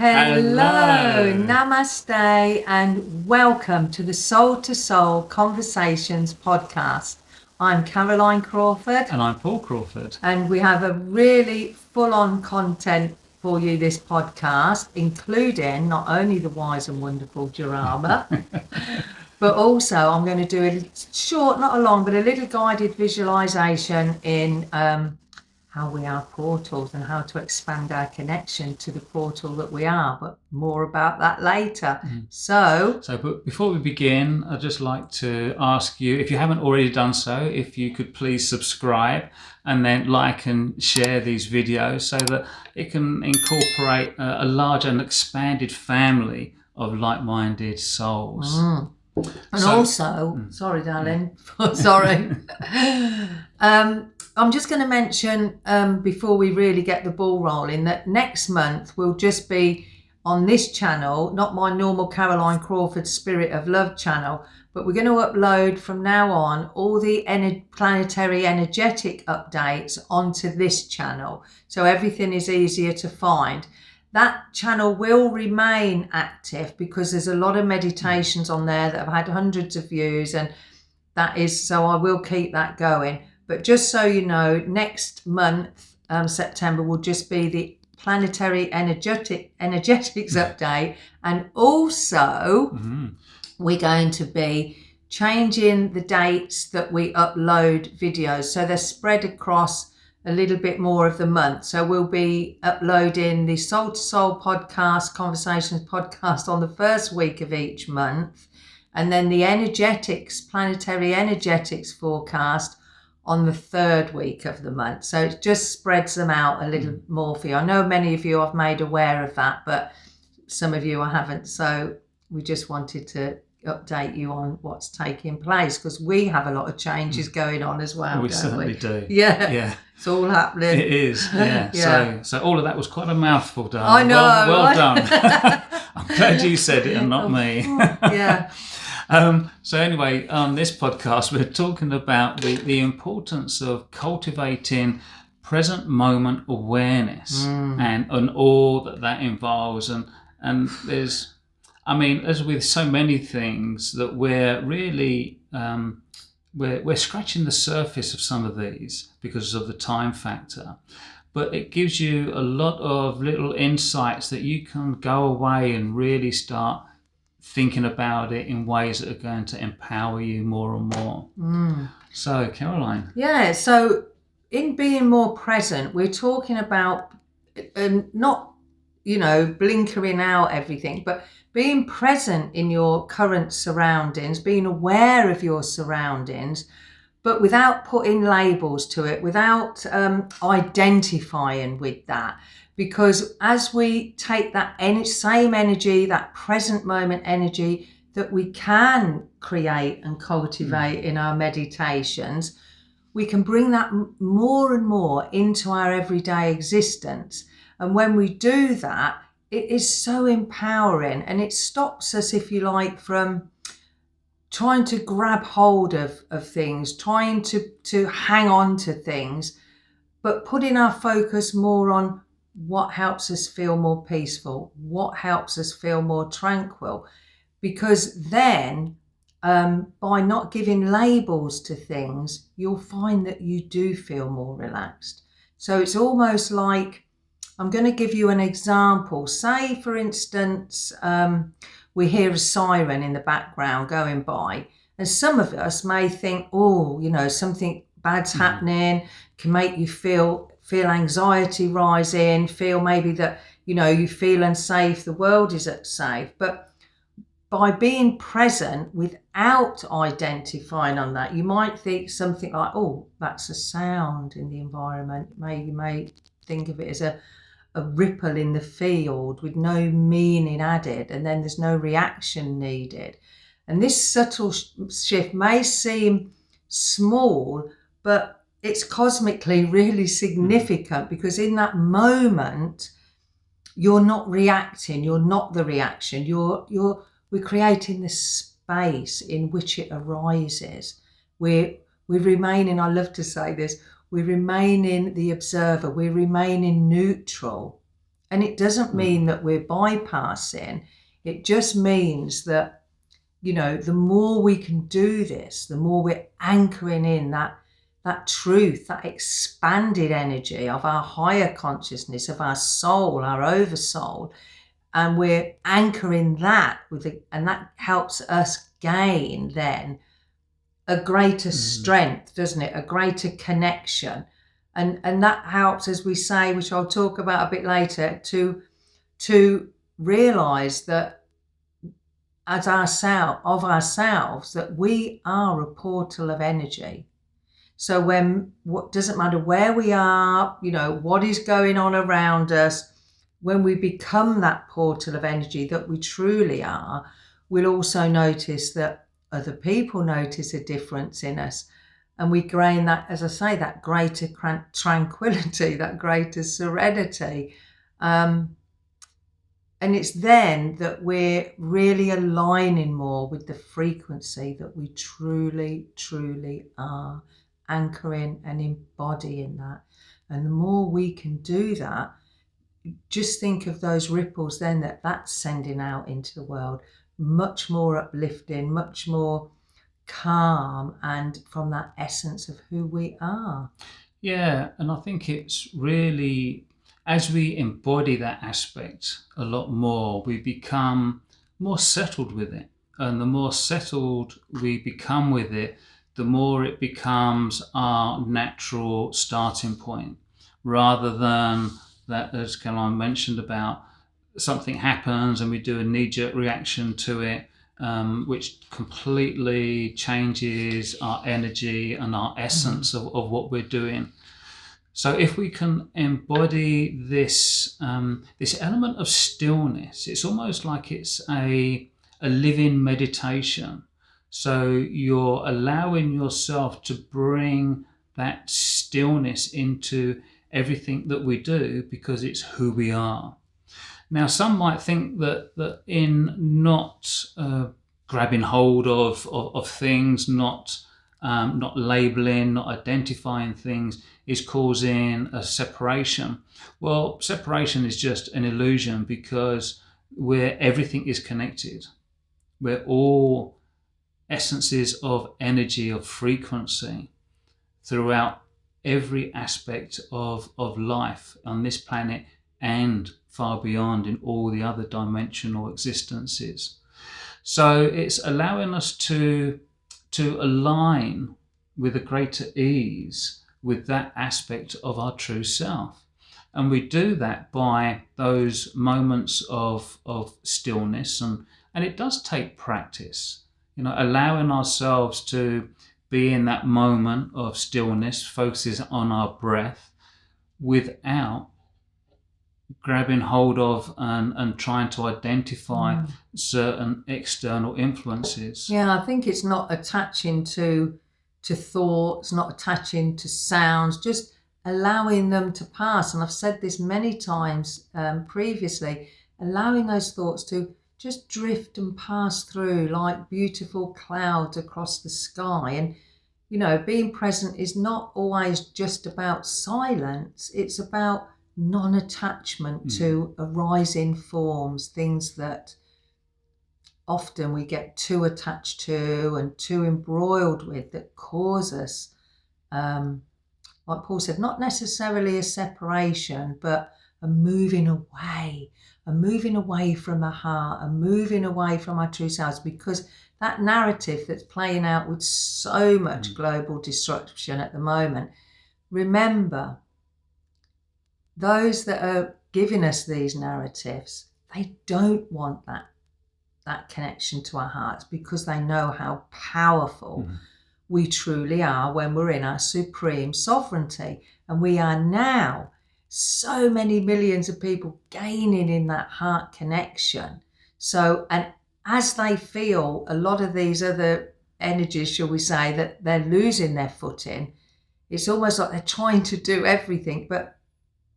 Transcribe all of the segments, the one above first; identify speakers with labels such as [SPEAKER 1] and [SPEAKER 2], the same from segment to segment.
[SPEAKER 1] Hello, namaste, and welcome to the Soul to Soul Conversations podcast. I'm Caroline Crawford.
[SPEAKER 2] And I'm Paul Crawford.
[SPEAKER 1] And we have a really full-on content for you this podcast, including not only the wise and wonderful Jarama, but also I'm going to do a short, not a long, but a little guided visualization in how we are portals and how to expand our connection to the portal that we are, but more about that later. So
[SPEAKER 2] but before we begin, I'd just like to ask you, if you haven't already done so, if you could please subscribe and then like and share these videos so that it can incorporate a large and expanded family of like-minded souls.
[SPEAKER 1] And also, sorry, darling, sorry. I'm just going to mention before we really get the ball rolling that next month will just be on this channel, not my normal Caroline Crawford Spirit of Love channel, but we're going to upload from now on all the planetary energetic updates onto this channel. So everything is easier to find. That channel will remain active because there's a lot of meditations on there that have had hundreds of views, and that is, so I will keep that going. But just so you know, next month, September, will just be the planetary energetics update. And also, we're going to be changing the dates that we upload videos. So they're spread across a little bit more of the month. So we'll be uploading the Soul to Soul podcast, Conversations podcast on the first week of each month. And then the energetics, planetary energetics forecast on the third week of the month. So it just spreads them out a little more for you. I know many of you I've made aware of that, but some of you I haven't. So we just wanted to update you on what's taking place because we have a lot of changes going on as well.
[SPEAKER 2] We certainly do.
[SPEAKER 1] Yeah. It's all happening.
[SPEAKER 2] It is, yeah.
[SPEAKER 1] Yeah.
[SPEAKER 2] So all of that was quite a mouthful, darling.
[SPEAKER 1] I know.
[SPEAKER 2] Well done. I'm glad you said it and not me.
[SPEAKER 1] Yeah.
[SPEAKER 2] So anyway, on this podcast, we're talking about the importance of cultivating present moment awareness and all that involves. And there's, I mean, as with so many things, that we're really, we're scratching the surface of some of these because of the time factor. But it gives you a lot of little insights that you can go away and really start thinking about it in ways that are going to empower you more and more. So, Caroline.
[SPEAKER 1] Yeah, so in being more present, we're talking about not, blinkering out everything, but being present in your current surroundings, being aware of your surroundings, but without putting labels to it, without identifying with that. Because as we take that same energy, that present moment energy that we can create and cultivate in our meditations, we can bring that more and more into our everyday existence. And when we do that, it is so empowering, and it stops us, if you like, from trying to grab hold of things, trying to hang on to things, but putting our focus more on what helps us feel more peaceful, what helps us feel more tranquil. Because then, by not giving labels to things, you'll find that you do feel more relaxed. So it's almost like, I'm going to give you an example. Say, for instance, we hear a siren in the background going by, and some of us may think, something bad's happening, can make you feel anxiety rising, feel maybe that, you feel unsafe, the world isn't safe. But by being present without identifying on that, you might think something like, oh, that's a sound in the environment. You may think of it as a ripple in the field with no meaning added, and then there's no reaction needed. And this subtle shift may seem small, but it's cosmically really significant, because in that moment, you're not reacting, you're not the reaction, we're creating this space in which it arises. We're remaining, I love to say this, we remain in the observer, we remain in neutral, And it doesn't mean that we're bypassing. It just means that, the more we can do this, the more we're anchoring in that truth, that expanded energy of our higher consciousness, of our soul, our oversoul. And we're anchoring that and that helps us gain then a greater strength, doesn't it? A greater connection. And that helps, as we say, which I'll talk about a bit later, to realize that of ourselves, that we are a portal of energy. So what doesn't matter where we are, what is going on around us, when we become that portal of energy that we truly are, we'll also notice that other people notice a difference in us. And we gain that, as I say, that greater tranquility, that greater serenity. And it's then that we're really aligning more with the frequency that we truly, truly are, anchoring and embodying that. And the more we can do that, just think of those ripples then that's sending out into the world, much more uplifting, much more calm, and from that essence of who we are.
[SPEAKER 2] Yeah, and I think it's really, as we embody that aspect a lot more, we become more settled with it. And the more settled we become with it, the more it becomes our natural starting point, rather than that, as Caroline mentioned, about something happens and we do a knee-jerk reaction to it, which completely changes our energy and our essence of what we're doing. So if we can embody this this element of stillness, it's almost like it's a living meditation. So you're allowing yourself to bring that stillness into everything that we do, because it's who we are. Now, some might think that in not grabbing hold of things, not labeling, not identifying things, is causing a separation. Well, separation is just an illusion, because everything is connected. We're all essences of energy, of frequency, throughout every aspect of life on this planet and far beyond in all the other dimensional existences. So it's allowing us to align with a greater ease with that aspect of our true self. And we do that by those moments of stillness, and it does take practice, allowing ourselves to be in that moment of stillness, focuses on our breath, without grabbing hold of and trying to identify certain external influences.
[SPEAKER 1] Yeah, I think it's not attaching to thoughts, not attaching to sounds, just allowing them to pass. And I've said this many times previously, allowing those thoughts to just drift and pass through like beautiful clouds across the sky. And being present is not always just about silence. It's about non-attachment to arising forms, things that often we get too attached to and too embroiled with, that cause us, like Paul said, not necessarily a separation, but a moving away from the heart, a moving away from our true selves, because that narrative that's playing out with so much global disruption at the moment, remember, those that are giving us these narratives, they don't want that connection to our hearts, because they know how powerful we truly are when we're in our supreme sovereignty. And we are now so many millions of people gaining in that heart connection. So, and as they feel a lot of these other energies, shall we say, that they're losing their footing, it's almost like they're trying to do everything, but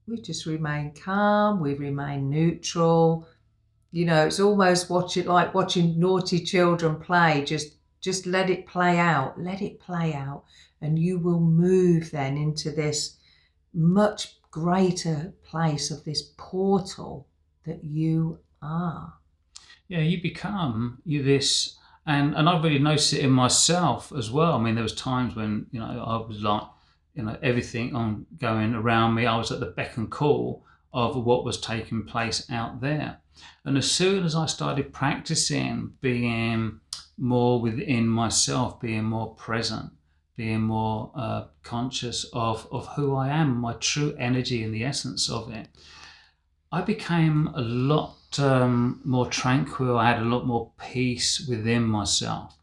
[SPEAKER 1] we just remain calm, we remain neutral. It's almost like watching naughty children play. Just let it play out, and you will move then into this much greater place of this portal that you are.
[SPEAKER 2] Yeah, you become this, and I've really noticed it in myself as well. I mean, there was times when I was like, everything on going around me, I was at the beck and call of what was taking place out there. And as soon as I started practicing being more within myself, being more present, being more conscious of who I am, my true energy and the essence of it, I became a lot more tranquil. I had a lot more peace within myself.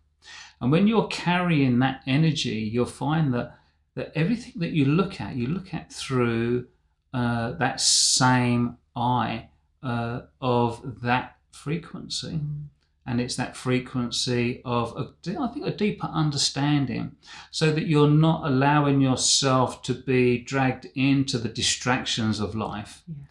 [SPEAKER 2] And when you're carrying that energy, you'll find that everything that you look at through that same eye of that frequency. And it's that frequency of, I think, a deeper understanding, so that you're not allowing yourself to be dragged into the distractions of life.
[SPEAKER 1] Yeah.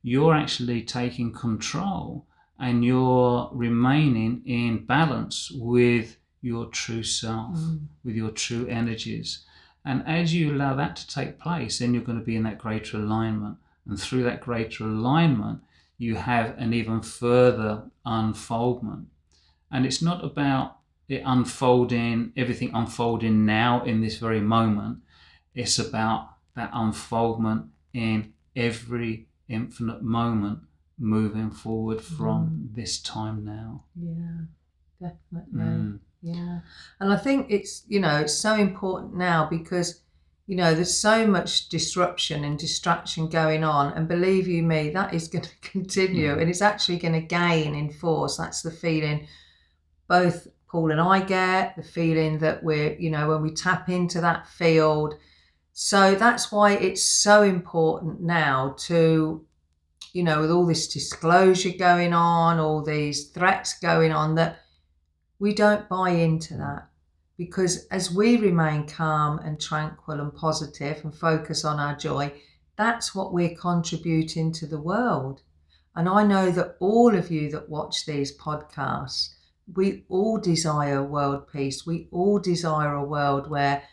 [SPEAKER 2] You're actually taking control, and you're remaining in balance with your true self, with your true energies. And as you allow that to take place, then you're going to be in that greater alignment. And through that greater alignment, you have an even further unfoldment. And it's not about it unfolding, everything unfolding now in this very moment. It's about that unfoldment in every infinite moment moving forward from this time now.
[SPEAKER 1] Yeah, definitely. Yeah. And I think it's so important now, because there's so much disruption and distraction going on, and believe you me, that is going to continue, and it's actually going to gain in force. That's the feeling both Paul and I get, the feeling that we're, when we tap into that field. So that's why it's so important now to, with all this disclosure going on, all these threats going on, that we don't buy into that. Because as we remain calm and tranquil and positive and focus on our joy, that's what we're contributing to the world. And I know that all of you that watch these podcasts, we all desire world peace. We all desire a world where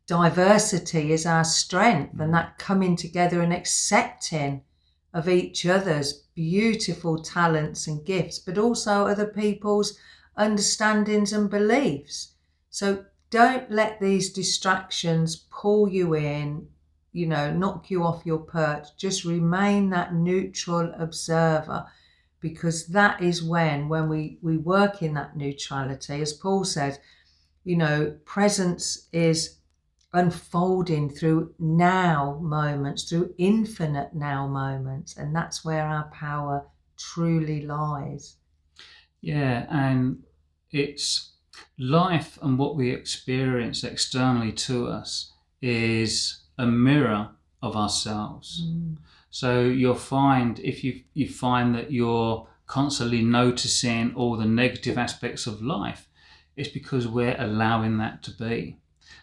[SPEAKER 1] diversity is our strength, and that coming together and accepting of each other's beautiful talents and gifts, but also other people's understandings and beliefs. So don't let these distractions pull you in, knock you off your perch. Just remain that neutral observer, because that is when we work in that neutrality. As Paul said, presence is unfolding through now moments, through infinite now moments, and that's where our power truly lies.
[SPEAKER 2] Yeah, and it's life, and what we experience externally to us is a mirror of ourselves. So you'll find, if you find that you're constantly noticing all the negative aspects of life, it's because we're allowing that to be.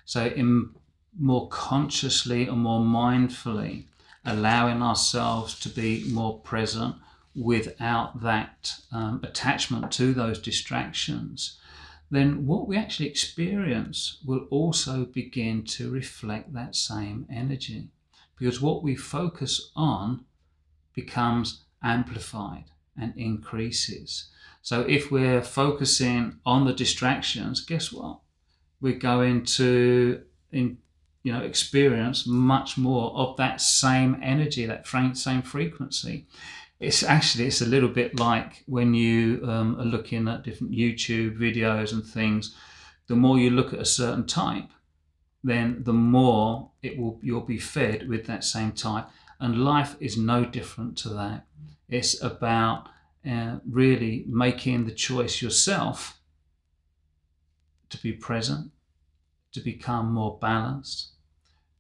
[SPEAKER 2] So in more consciously and more mindfully allowing ourselves to be more present without that attachment to those distractions, then what we actually experience will also begin to reflect that same energy, because what we focus on becomes amplified and increases. So if we're focusing on the distractions, guess what? We're going to experience much more of that same energy, that same frequency. It's a little bit like when you are looking at different YouTube videos and things. The more you look at a certain type, then the more you'll be fed with that same type. And life is no different to that. It's about really making the choice yourself to be present, to become more balanced,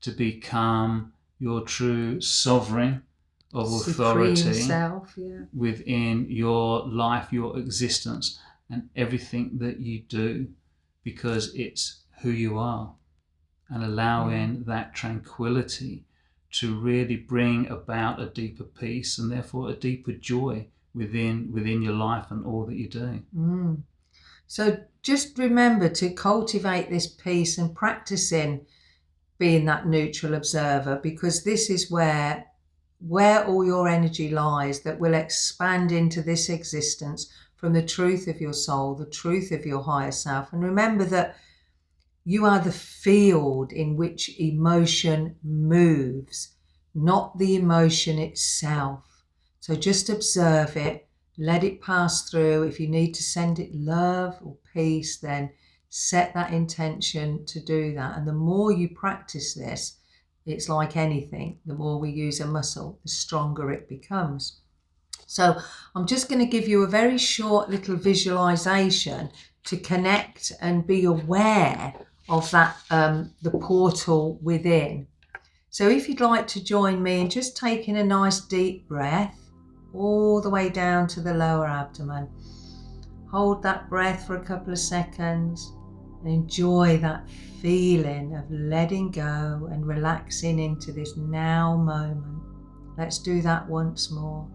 [SPEAKER 2] to become your true sovereign of authority
[SPEAKER 1] self,
[SPEAKER 2] within your life, your existence, and everything that you do, because it's who you are, and allowing that tranquility to really bring about a deeper peace, and therefore a deeper joy within your life and all that you do.
[SPEAKER 1] So just remember to cultivate this peace and practicing being that neutral observer, because this is where where all your energy lies that will expand into this existence from the truth of your soul, the truth of your higher self. And remember that you are the field in which emotion moves, not the emotion itself. So just observe it, let it pass through. If you need to send it love or peace, then set that intention to do that. And the more you practice this, it's like anything. The more we use a muscle, the stronger it becomes. So I'm just going to give you a very short little visualization to connect and be aware of that, the portal within. So if you'd like to join me in just taking a nice deep breath all the way down to the lower abdomen. Hold that breath for a couple of seconds and enjoy that feeling of letting go and relaxing into this now moment. Let's do that once more.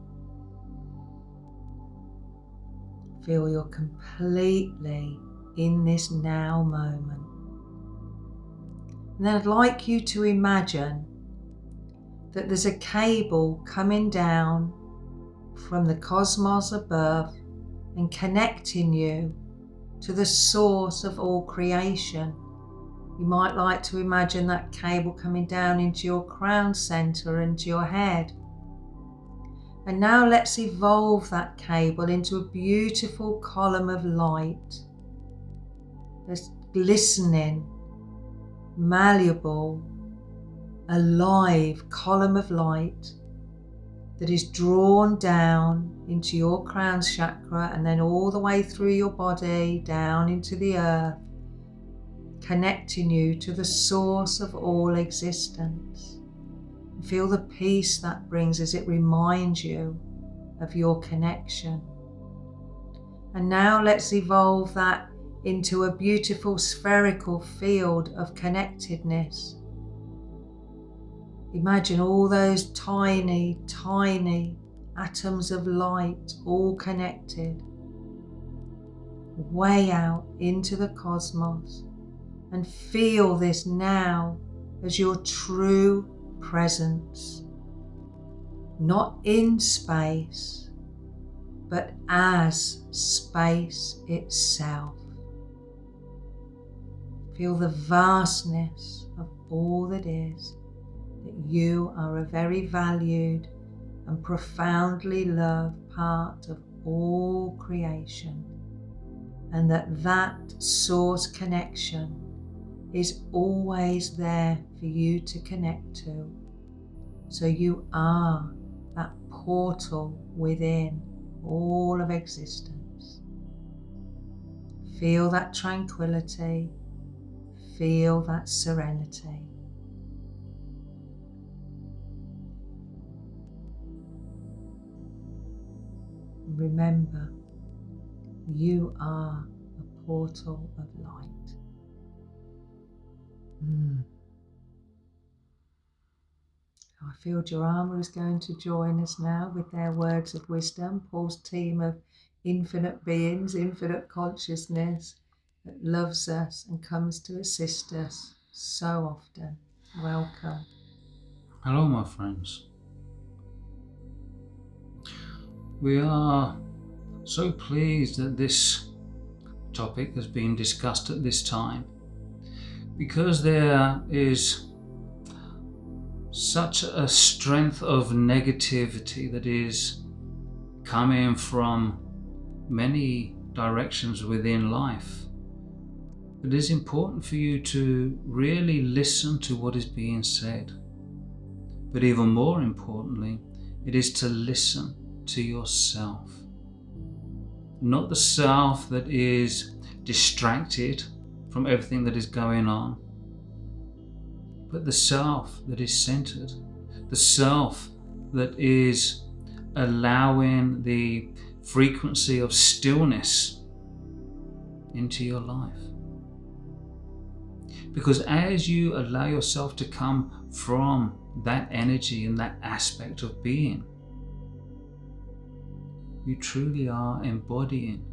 [SPEAKER 1] Feel you're completely in this now moment. And then I'd like you to imagine that there's a cable coming down from the cosmos above and connecting you to the source of all creation. You might like to imagine that cable coming down into your crown center, into your head. And now let's evolve that cable into a beautiful column of light. This glistening, malleable, alive column of light that is drawn down into your crown chakra and then all the way through your body down into the earth, connecting you to the source of all existence. Feel the peace that brings as it reminds you of your connection. And now let's evolve that into a beautiful spherical field of connectedness. Imagine all those tiny, tiny atoms of light all connected, way out into the cosmos, and feel this now as your true presence, not in space, but as space itself. Feel the vastness of all that is, that you are a very valued and profoundly loved part of all creation, and that source connection is always there for you to connect to. So you are that portal within all of existence. Feel that tranquility, feel that serenity. Remember, you are a portal of light. I feel Jarama is going to join us now with their words of wisdom. Paul's team of infinite beings, infinite consciousness that loves us and comes to assist us so often. Welcome.
[SPEAKER 2] Hello, my friends. We are so pleased that this topic has been discussed at this time, because there is such a strength of negativity that is coming from many directions within life. It is important for you to really listen to what is being said. But even more importantly, it is to listen to yourself. Not the self that is distracted from everything that is going on, but the self that is centered, the self that is allowing the frequency of stillness into your life. Because as you allow yourself to come from that energy and that aspect of being, you truly are embodying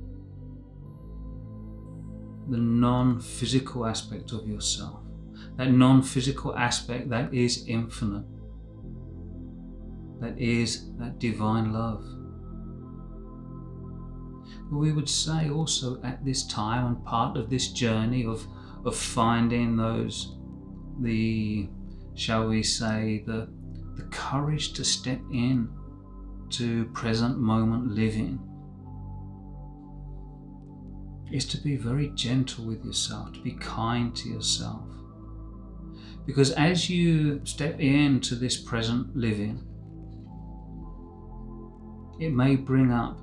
[SPEAKER 2] the non-physical aspect of yourself, that non-physical aspect that is infinite, that is that divine love. But we would say also at this time, and part of this journey of finding shall we say, the courage to step in to present moment living, is to be very gentle with yourself, to be kind to yourself. Because as you step into this present living, it may bring up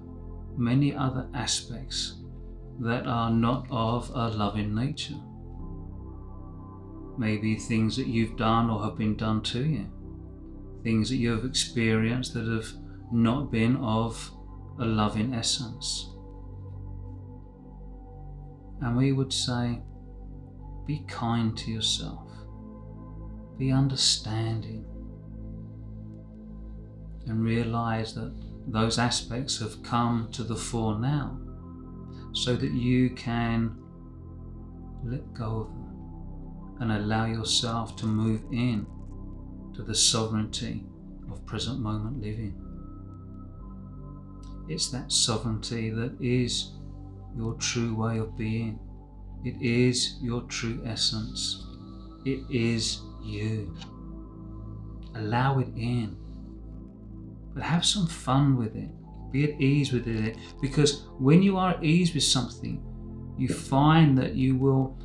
[SPEAKER 2] many other aspects that are not of a loving nature. Maybe things that you've done or have been done to you, things that you have experienced that have not been of a loving essence. And we would say, be kind to yourself, be understanding, and realize that those aspects have come to the fore now, so that you can let go of them and allow yourself to move in to the sovereignty of present moment living. It's that sovereignty that is your true way of being. It is your true essence. It is you. Allow it in, but have some fun with it. Be at ease with it, because when you are at ease with something, you find that you will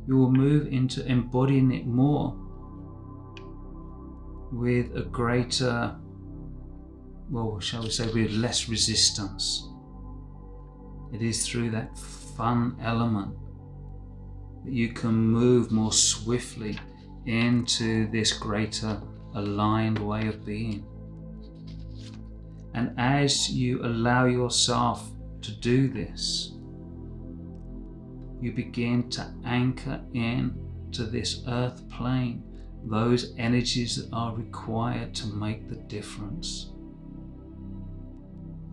[SPEAKER 2] move into embodying it more with a greater, well, shall we say, with less resistance. It is through that fun element that you can move more swiftly into this greater aligned way of being. And as you allow yourself to do this, you begin to anchor in to this earth plane, those energies that are required to make the difference.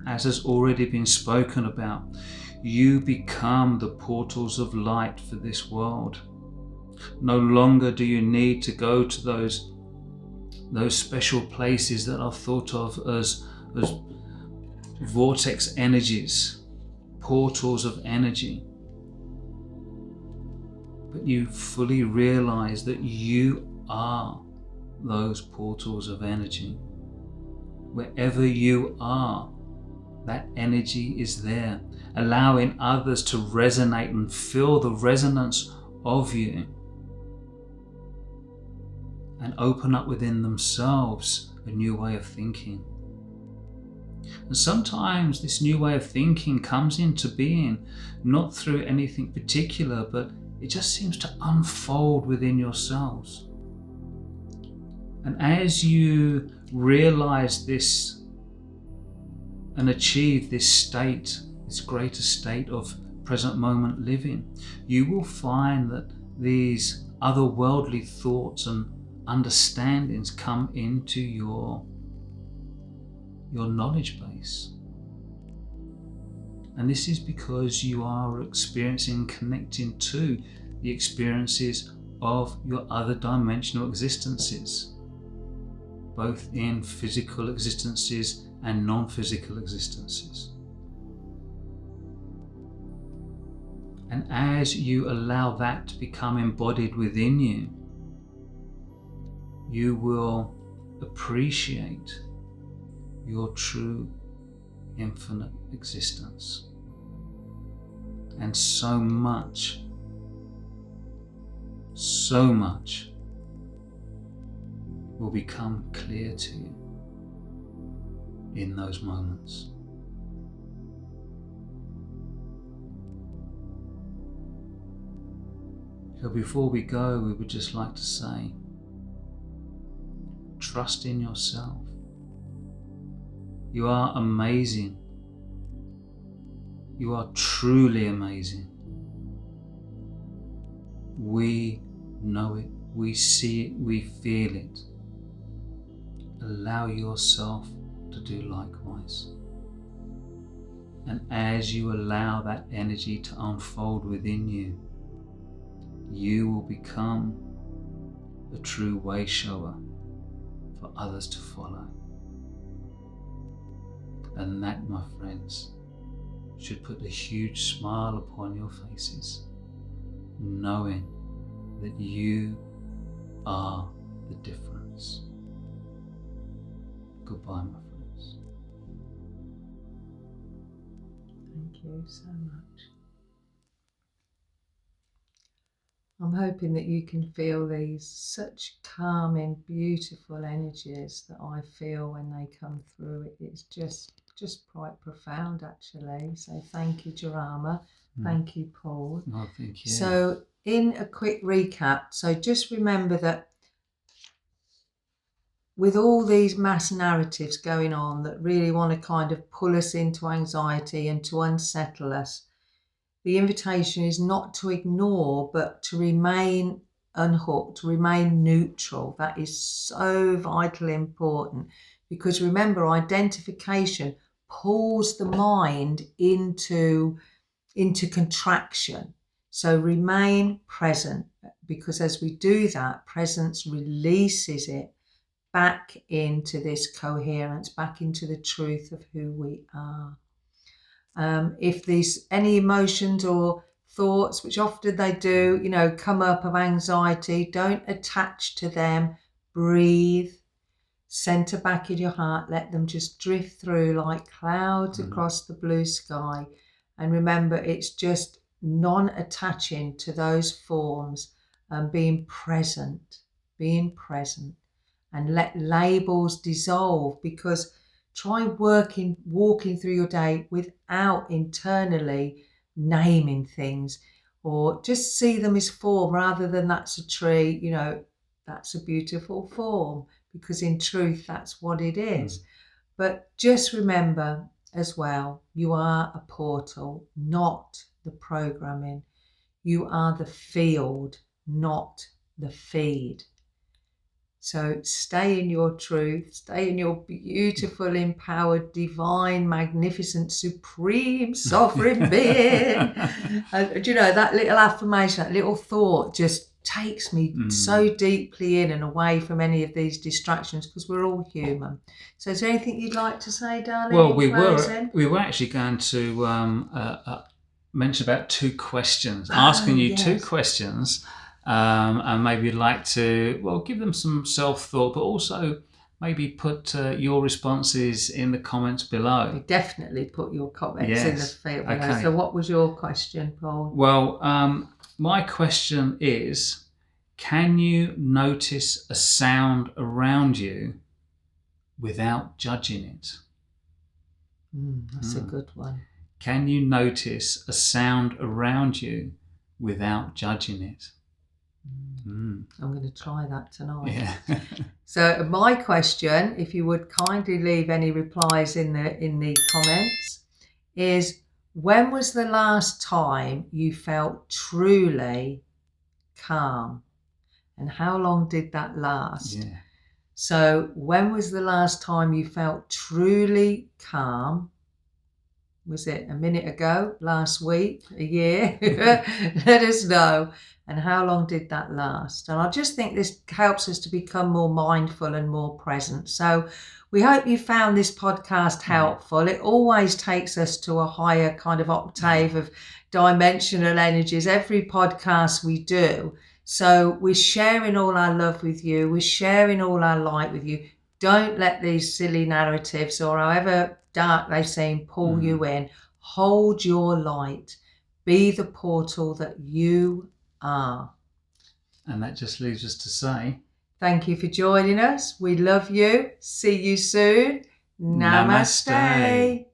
[SPEAKER 2] As has already been spoken about, you become the portals of light for this world. No longer do you need to go to those special places that are thought of as vortex energies, portals of energy. But you fully realize that you are those portals of energy. Wherever you are, that energy is there, allowing others to resonate and feel the resonance of you and open up within themselves a new way of thinking. And sometimes this new way of thinking comes into being not through anything particular, but it just seems to unfold within yourselves. And as you realize this and achieve this state, this greater state of present moment living, you will find that these otherworldly thoughts and understandings come into your knowledge base. And this is because you are experiencing, connecting to the experiences of your other dimensional existences, both in physical existences and non-physical existences. And as you allow that to become embodied within you, you will appreciate your true infinite existence. And so much will become clear to you in those moments. So before we go, we would just like to say, trust in yourself. You are amazing. You are truly amazing. We know it, we see it, we feel it. Allow yourself to do likewise. And as you allow that energy to unfold within you, you will become a true way shower for others to follow. And that, my friends, should put a huge smile upon your faces, knowing that you are the difference. Goodbye, my friends.
[SPEAKER 1] Thank you so much. I'm hoping that you can feel these such calming, beautiful energies that I feel when they come through. It's just quite profound, actually. So thank you, Jarama. Thank you, Paul.
[SPEAKER 2] Oh, thank you.
[SPEAKER 1] So in a quick recap, so just remember that with all these mass narratives going on that really want to kind of pull us into anxiety and to unsettle us, the invitation is not to ignore, but to remain unhooked, to remain neutral. That is so vitally important, because remember, identification pulls the mind into contraction. So remain present, because as we do that, presence releases it back into this coherence, back into the truth of who we are. If there's any emotions or thoughts, which often they do, come up of anxiety, don't attach to them. Breathe, center back in your heart, let them just drift through like clouds across the blue sky. And remember, it's just non-attaching to those forms and being present, and let labels dissolve, because try walking through your day without internally naming things, or just see them as form rather than that's a tree, that's a beautiful form, because in truth, that's what it is. But just remember as well, you are a portal, not the programming. You are the field, not the feed. So stay in your truth, stay in your beautiful, empowered, divine, magnificent, supreme, sovereign being. And that little affirmation, that little thought just takes me so deeply in and away from any of these distractions, because we're all human. So is there anything you'd like to say, darling?
[SPEAKER 2] Well, we were actually going to mention about two questions, asking you two questions. And maybe you'd like to, give them some self-thought, but also maybe put your responses in the comments below.
[SPEAKER 1] Definitely put your comments in the field below.
[SPEAKER 2] Okay.
[SPEAKER 1] So what was your question, Paul?
[SPEAKER 2] Well, my question is, can you notice a sound around you without judging it?
[SPEAKER 1] That's a good one.
[SPEAKER 2] Can you notice a sound around you without judging it?
[SPEAKER 1] I'm going to try that tonight.
[SPEAKER 2] Yeah.
[SPEAKER 1] So my question, if you would kindly leave any replies in the comments, is when was the last time you felt truly calm, and how long did that last?
[SPEAKER 2] Yeah.
[SPEAKER 1] So when was the last time you felt truly calm? Was it a minute ago, last week, a year? Let us know. And how long did that last? And I just think this helps us to become more mindful and more present. So we hope you found this podcast helpful. It always takes us to a higher kind of octave of dimensional energies, every podcast we do. So we're sharing all our love with you. We're sharing all our light with you. Don't let these silly narratives, or however dark they seem, pull you in. Hold your light. Be the portal that you are.
[SPEAKER 2] And that just leaves us to say,
[SPEAKER 1] thank you for joining us. We love you. See you soon. Namaste.